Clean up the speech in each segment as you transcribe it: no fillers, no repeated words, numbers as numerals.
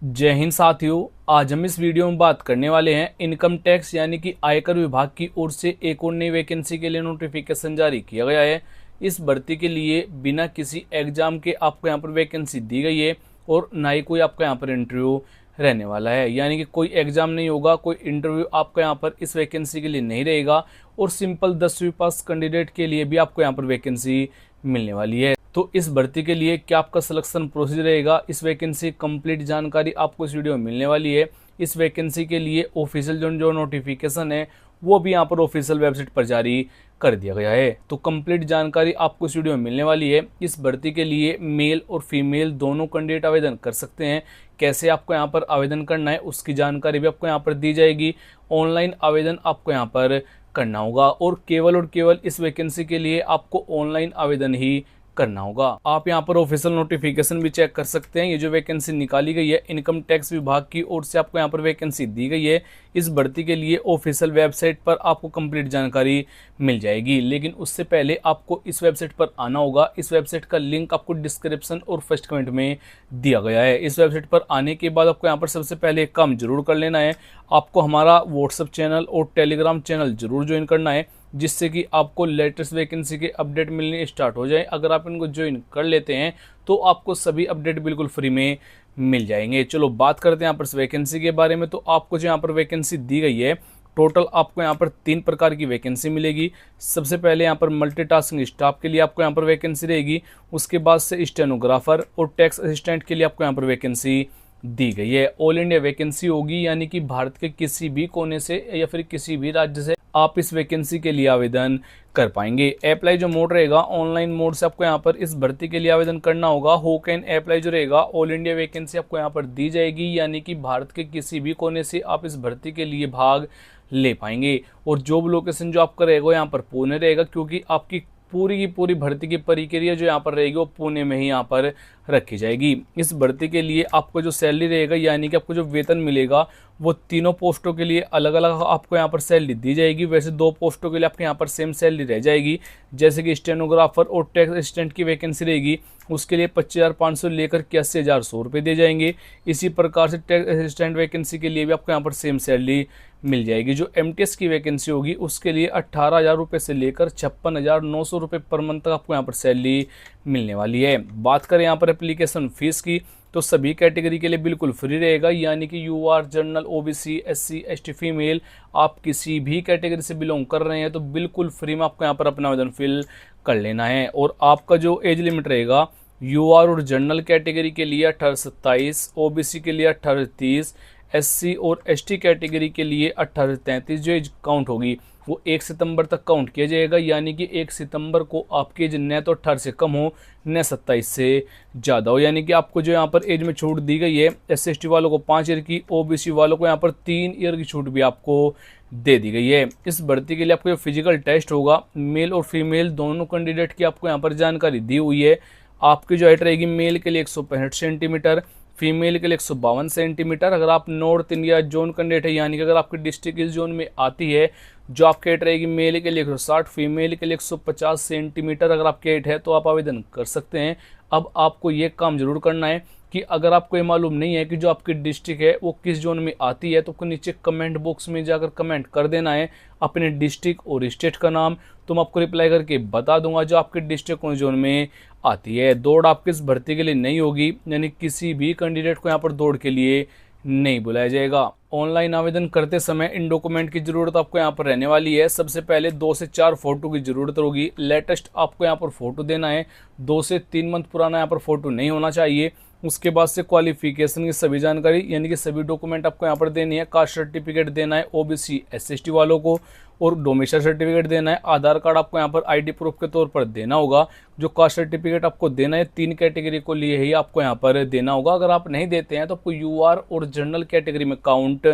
जय हिंद साथियों। आज हम इस वीडियो में बात करने वाले हैं इनकम टैक्स यानी कि आयकर विभाग की ओर से एक और नई वैकेंसी के लिए नोटिफिकेशन जारी किया गया है। इस भर्ती के लिए बिना किसी एग्जाम के आपको यहाँ पर वैकेंसी दी गई है और ना ही कोई आपका यहाँ पर इंटरव्यू रहने वाला है, यानी कि कोई एग्जाम नहीं होगा, कोई इंटरव्यू आपका यहाँ पर इस वैकेंसी के लिए नहीं रहेगा और सिंपल 10वीं पास कैंडिडेट के लिए भी आपको यहाँ पर वैकेंसी मिलने वाली है। तो इस भर्ती के लिए क्या आपका सिलेक्शन प्रोसीजर रहेगा, इस वैकेंसी कंप्लीट जानकारी आपको इस वीडियो में मिलने वाली है। इस वैकेंसी के लिए ऑफिशियल जो नोटिफिकेशन है वो भी यहाँ पर ऑफिशियल वेबसाइट पर जारी कर दिया गया है। तो कंप्लीट जानकारी आपको इस वीडियो में मिलने वाली है। इस भर्ती के लिए मेल और फीमेल दोनों कैंडिडेट आवेदन कर सकते हैं। कैसे आपको यहाँ पर आवेदन करना है उसकी जानकारी भी आपको यहाँ पर दी जाएगी। ऑनलाइन आवेदन आपको यहाँ पर करना होगा और केवल इस वैकेंसी के लिए आपको ऑनलाइन आवेदन ही करना होगा। आप यहाँ पर ऑफिशियल नोटिफिकेशन भी चेक कर सकते हैं। ये जो वैकेंसी निकाली गई है इनकम टैक्स विभाग की ओर से आपको यहाँ पर वैकेंसी दी गई है। इस भर्ती के लिए ऑफिशियल वेबसाइट पर आपको कंप्लीट जानकारी मिल जाएगी, लेकिन उससे पहले आपको इस वेबसाइट पर आना होगा। इस वेबसाइट का लिंक आपको डिस्क्रिप्शन और फर्स्ट कमेंट में दिया गया है। इस वेबसाइट पर आने के बाद आपको यहाँ पर सबसे पहले एक काम जरूर कर लेना है, आपको हमारा व्हाट्सएप चैनल और टेलीग्राम चैनल जरूर ज्वाइन करना है, जिससे कि आपको लेटेस्ट वैकेंसी के अपडेट मिलने स्टार्ट हो जाए। अगर आप इनको ज्वाइन कर लेते हैं तो आपको सभी अपडेट बिल्कुल फ्री में मिल जाएंगे। चलो बात करते हैं यहाँ पर वैकेंसी के बारे में। तो आपको जो यहाँ पर वैकेंसी दी गई है टोटल आपको यहाँ पर 3 प्रकार की वैकेंसी मिलेगी। सबसे पहले यहाँ पर मल्टीटास्किंग स्टाफ के लिए आपको यहाँ पर वैकेंसी रहेगी। उसके बाद से स्टेनोग्राफर और टैक्स असिस्टेंट के लिए आपको यहाँ पर वैकेंसी दी गई है। ऑल इंडिया वैकेंसी होगी, यानी कि भारत के किसी भी कोने से या फिर किसी भी राज्य से आप इस वैकेंसी के लिए आवेदन कर पाएंगे। अप्लाई जो मोड रहेगा ऑनलाइन मोड से आपको यहाँ पर इस भर्ती के लिए आवेदन करना होगा। हो कैन अप्लाई जो रहेगा ऑल इंडिया वैकेंसी आपको यहाँ पर दी जाएगी, यानी कि भारत के किसी भी कोने से आप इस भर्ती के लिए भाग ले पाएंगे। और जॉब लोकेशन जो आपका रहेगा यहाँ पर पुणे रहेगा, क्योंकि आपकी पूरी की पूरी भर्ती की प्रक्रिया जो यहाँ पर रहेगी वो पुणे में ही यहाँ पर रखी जाएगी। इस भर्ती के लिए आपको जो सैलरी रहेगा यानी कि आपको जो वेतन मिलेगा वो तीनों पोस्टों के लिए अलग अलग आपको यहाँ पर सैलरी दी जाएगी। वैसे 2 पोस्टों के लिए आपके यहाँ पर सेम सैलरी रह जाएगी। जैसे कि स्टेनोग्राफर और टैक्स असिस्टेंट की वैकेंसी रहेगी उसके लिए 25,500 लेकर 81,100 रुपये दिए जाएंगे। इसी प्रकार से टैक्स असिस्टेंट वैकेंसी के लिए भी आपको यहाँ पर सेम सैलरी मिल जाएगी। जो एमटीएस की वैकेंसी होगी उसके लिए 18,000 रुपये से लेकर 56,900 रुपये पर मंथ तक आपको यहाँ पर सैलरी मिलने वाली है। बात करें यहाँ पर एप्लीकेशन फीस की तो सभी कैटेगरी के लिए बिल्कुल फ्री रहेगा, यानी कि UR general OBC SC ST female आप किसी भी कैटेगरी से बिलोंग कर रहे हैं तो बिल्कुल फ्री में आपको यहाँ पर अपना आवेदन फिल कर लेना है। और आपका जो एज लिमिट रहेगा यूआर और जनरल कैटेगरी के लिए 18 से 27, ओबीसी के लिए 18 से 30, एससी और एसटी कैटेगरी के लिए 18 से 33 जो एज काउंट होगी वो 1 सितंबर तक काउंट किया जाएगा, यानी कि 1 सितंबर को आपकी एज न तो 18 से कम हो न 27 से ज़्यादा हो। यानी कि आपको जो यहाँ पर एज में छूट दी गई है एससी एसटी वालों को 5 ईयर की, ओबीसी वालों को यहाँ पर 3 ईयर की छूट भी आपको दे दी गई है। इस भर्ती के लिए आपको जो फिजिकल टेस्ट होगा मेल और फीमेल दोनों कैंडिडेट की आपको यहाँ पर जानकारी दी हुई है। आपकी जो हाइट रहेगी मेल के लिए 165 सेंटीमीटर, फीमेल के लिए 152 सेंटीमीटर। अगर आप नॉर्थ इंडिया जोन कैंडिडेट है यानी कि अगर आपकी डिस्ट्रिक्ट इस जोन में आती है जो आपकी हाइट रहेगी मेल के लिए 160, फीमेल के लिए 150 सेंटीमीटर अगर आपकी हाइट है तो आप आवेदन कर सकते हैं। अब आपको ये काम जरूर करना है कि अगर आपको ये मालूम नहीं है कि जो आपकी डिस्ट्रिक्ट है वो किस जोन में आती है तो आपको नीचे कमेंट बॉक्स में जाकर कमेंट कर देना है अपने डिस्ट्रिक्ट और स्टेट का नाम, तो मैं आपको रिप्लाई करके बता दूंगा जो आपकी डिस्ट्रिक्ट कौन जोन में आती है। दौड़ आपकी इस भर्ती के लिए नहीं होगी, यानी किसी भी कैंडिडेट को यहाँ पर दौड़ के लिए नहीं बुलाया जाएगा। ऑनलाइन आवेदन करते समय इन डॉक्यूमेंट की जरूरत आपको यहाँ पर रहने वाली है। सबसे पहले 2 से 4 फोटो की जरूरत होगी। लेटेस्ट आपको यहाँ पर फोटो देना है, 2 से 3 मंथ पुराना यहाँ पर फोटो नहीं होना चाहिए। उसके बाद से क्वालिफिकेशन की सभी जानकारी यानी कि सभी डॉक्यूमेंट आपको यहाँ पर देनी है। कास्ट सर्टिफिकेट देना है ओबीसी एससी वालों को और डोमिसाइल सर्टिफिकेट देना है। आधार कार्ड आपको यहाँ पर आईडी प्रूफ के तौर पर देना होगा। जो कास्ट सर्टिफिकेट आपको देना है 3 कैटेगरी को लिए ही आपको यहाँ पर देना होगा। अगर आप नहीं देते हैं तो आपको यूआर और जनरल कैटेगरी में काउंट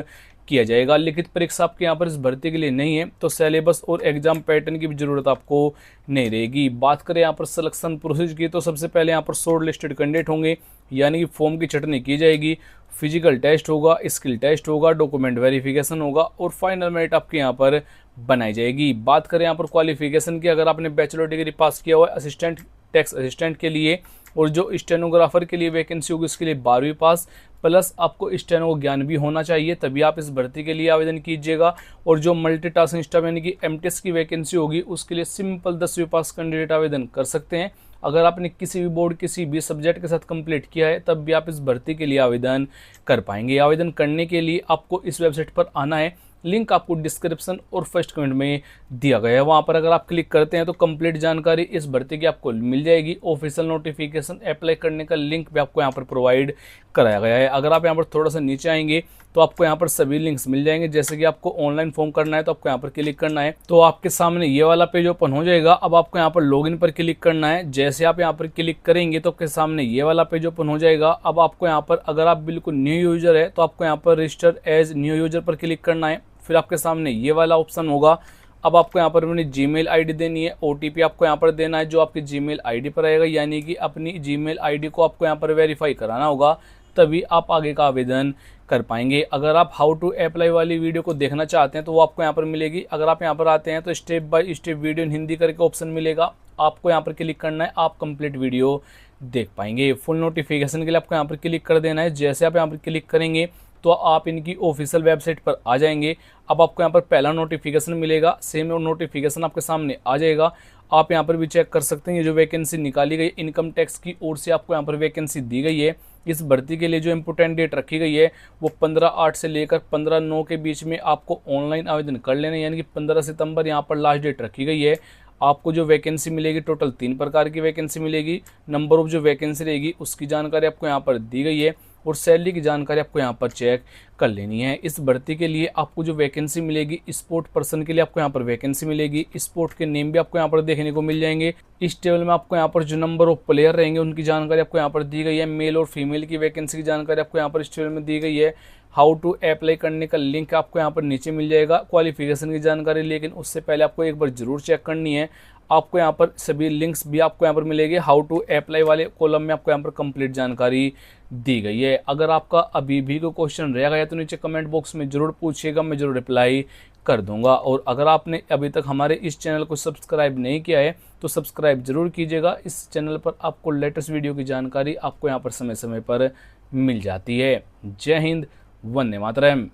किया जाएगा। लिखित परीक्षा आपके यहाँ पर इस भर्ती के लिए नहीं है तो सिलेबस और एग्जाम पैटर्न की भी जरूरत आपको नहीं रहेगी। बात करें यहाँ पर सिलेक्शन प्रोसेस की तो सबसे पहले यहाँ पर शॉर्ट लिस्टेड कैंडिडेट होंगे, यानी कि फॉर्म की छटनी की जाएगी, फिजिकल टेस्ट होगा, स्किल टेस्ट होगा, डॉक्यूमेंट वेरिफिकेशन होगा और फाइनल मेरिट आपके यहाँ पर बनाई जाएगी। बात करें यहाँ पर क्वालिफिकेशन की, अगर आपने बैचलर डिग्री पास किया हुआ है असिस्टेंट टैक्स असिस्टेंट के लिए और जो स्टेनोग्राफर के लिए वैकेंसी होगी उसके लिए 12वीं पास प्लस आपको स्टेनो ज्ञान भी होना चाहिए, तभी आप इस भर्ती के लिए आवेदन कीजिएगा। और जो मल्टीटास्किंग स्टाफ यानी कि एमटीएस की वैकेंसी होगी उसके लिए सिंपल 10वीं पास कैंडिडेट आवेदन कर सकते हैं। अगर आपने किसी भी बोर्ड किसी भी सब्जेक्ट के साथ कंप्लीट किया है तब भी आप इस भर्ती के लिए आवेदन कर पाएंगे। आवेदन करने के लिए आपको इस वेबसाइट पर आना है, लिंक आपको डिस्क्रिप्शन और फर्स्ट कमेंट में दिया गया है। वहाँ पर अगर आप क्लिक करते हैं तो कंप्लीट जानकारी इस भर्ती की आपको मिल जाएगी। ऑफिशियल नोटिफिकेशन अप्लाई करने का लिंक भी आपको यहाँ पर प्रोवाइड कराया गया है। अगर आप यहाँ पर थोड़ा सा नीचे आएंगे तो आपको यहाँ पर सभी लिंक्स मिल जाएंगे। जैसे कि आपको ऑनलाइन फॉर्म करना है तो आपको यहाँ पर क्लिक करना है, तो आपके सामने ये वाला पेज ओपन हो जाएगा। अब आपको यहाँ पर लॉगिन पर क्लिक करना है। जैसे आप यहाँ पर क्लिक करेंगे तो आपके सामने ये वाला पेज ओपन हो जाएगा। अब आपको यहाँ पर अगर आप बिल्कुल न्यू यूजर है तो आपको यहाँ पर रजिस्टर एज न्यू यूजर पर क्लिक करना है। फिर आपके सामने ये वाला ऑप्शन होगा। अब आपको यहाँ पर अपनी जीमेल आईडी देनी है, ओटीपी आपको यहाँ पर देना है जो आपकी जीमेल आईडी पर आएगा, यानी कि अपनी जीमेल आईडी को आपको यहाँ पर वेरीफाई कराना होगा, तभी आप आगे का आवेदन कर पाएंगे। अगर आप हाउ टू अप्लाई वाली वीडियो को देखना चाहते हैं तो वो आपको यहाँ पर मिलेगी। अगर आप यहाँ पर आते हैं तो स्टेप बाय स्टेप वीडियो इन हिंदी करके ऑप्शन मिलेगा, आपको यहाँ पर क्लिक करना है, आप कंप्लीट वीडियो देख पाएंगे। फुल नोटिफिकेशन के लिए आपको यहाँ पर क्लिक कर देना है। जैसे आप यहाँ पर क्लिक करेंगे तो आप इनकी ऑफिशियल वेबसाइट पर आ जाएंगे। अब आपको यहाँ पर पहला नोटिफिकेशन मिलेगा, सेम नोटिफिकेशन आपके सामने आ जाएगा। आप यहाँ पर भी चेक कर सकते हैं ये जो वैकेंसी निकाली गई इनकम टैक्स की ओर से आपको यहाँ पर वैकेंसी दी गई है। इस भर्ती के लिए जो इम्पोर्टेंट डेट रखी गई है वो 15/8 से लेकर 15/9 के बीच में आपको ऑनलाइन आवेदन कर लेना है, यानी कि 15 सितंबर यहाँ पर लास्ट डेट रखी गई है। आपको जो वैकेंसी मिलेगी टोटल 3 प्रकार की वैकेंसी मिलेगी। नंबर ऑफ जो वैकेंसी रहेगी उसकी जानकारी आपको यहाँ पर दी गई है और सैलरी की जानकारी आपको यहाँ पर चेक कर लेनी है। इस भर्ती के लिए आपको जो वैकेंसी मिलेगी स्पोर्ट पर्सन के लिए आपको यहाँ पर वैकेंसी मिलेगी। स्पोर्ट के नेम भी आपको यहाँ पर देखने को मिल जाएंगे। इस टेबल में आपको यहाँ पर जो नंबर ऑफ प्लेयर रहेंगे उनकी जानकारी आपको यहाँ पर दी गई है। मेल और फीमेल की वैकेंसी की जानकारी आपको यहाँ पर इस टेबल में दी गई है। हाउ टू अप्लाई करने का लिंक आपको यहाँ पर नीचे मिल जाएगा। क्वालिफिकेशन की जानकारी, लेकिन उससे पहले आपको एक बार जरूर चेक करनी है। आपको यहाँ पर सभी लिंक्स भी आपको यहाँ पर मिलेंगे। हाउ टू अप्लाई वाले कॉलम में आपको यहाँ पर कंप्लीट जानकारी दी गई है। अगर आपका अभी भी कोई क्वेश्चन रह गया तो नीचे कमेंट बॉक्स में जरूर पूछिएगा, मैं जरूर रिप्लाई कर दूंगा। और अगर आपने अभी तक हमारे इस चैनल को सब्सक्राइब नहीं किया है तो सब्सक्राइब जरूर कीजिएगा। इस चैनल पर आपको लेटेस्ट वीडियो की जानकारी आपको यहाँ पर समय समय पर मिल जाती है। जय हिंद, वंदे मातरम।